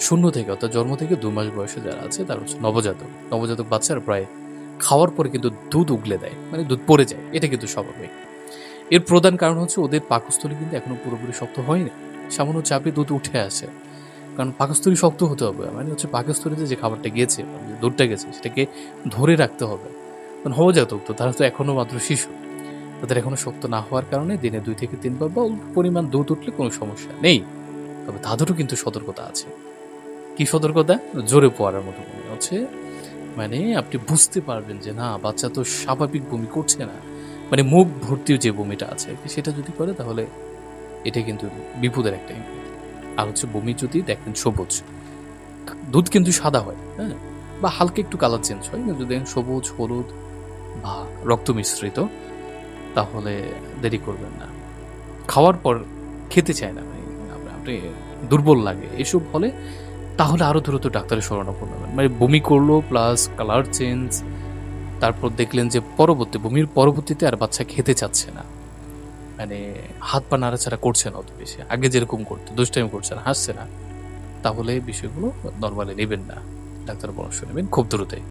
শূন্য থেকে অর্থাৎ জন্ম থেকে ২ মাস বয়সে যারা আছে তারা হচ্ছে নবজাতক। নবজাতক বাচ্চারা প্রায় খাওয়ার পরে কিন্তু দুধ উগলে দেয়। মানে দুধ পড়ে যায়। এটা কিন্তু স্বাভাবিক। এর প্রধান কারণ হচ্ছে ওদের পাকস্থলী কিন্তু এখনো পুরোপুরি শক্ত হয়নি। সামান্য চাপে দুধ উঠে আসে। কারণ পাকস্থলী শক্ত হতে হবে। মানে হচ্ছে পাকস্থলীতে যে খাবারটা গিয়েছে, যে দুধটা গেছে সেটাকে ধরে রাখতে হবে। কারণ নবজাতক তো তারা তো এখনো মাত্র শিশু। তাদের এখনো শক্ত না হওয়ার কারণে দিনে ২ থেকে ৩ বার বা অল্প পরিমাণ দুধ উঠলে কোনো সমস্যা নেই। তবে তাদেরও কিন্তু সতর্কতা আছে। কি সতর্কতা? জোরে পড়ার মতো মনে হচ্ছে মানে আপনি বুঝতে পারবেন যে না বাচ্চা তো স্বাভাবিক বমি করছে না। মানে মুখ ভর্তিও যে বমিটা আছে আরকি সেটা যদি করে তাহলে এটা কিন্তু বিপদের একটা ইঙ্গিত। আর হচ্ছে বমি যদি দেখেন সবুজ, দুধ কিন্তু সাদা হয়, হ্যাঁ? বা হালকা একটু কালার চেঞ্জ হয়। কিন্তু যদি দেখেন সবুজ, হলুদ বা রক্ত মিশ্রিত তাহলে দেরি করবেন না। খাওয়ার পর খেতে চায় না, মানে আপনি দুর্বল লাগে। এসব হলে তাহলে আরো দ্রুত ডাক্তারের শরণাপন্ন হবেন। মানে বমি করলো প্লাস কালার চেঞ্জ, তারপর দেখলেন যে বমির পরবর্তীতে আর বাচ্চা খেতে চাচ্ছে না। মানে হাত পা নাড়াচাড়া করছে না অত বেশি। আগে যেরকম করতো, দুষ্টামি করছে না, হাসছে না। তাহলে বিষয়গুলো নরমালি নেবেন না। ডাক্তারের পরামর্শ নেবেন খুব দ্রুতই।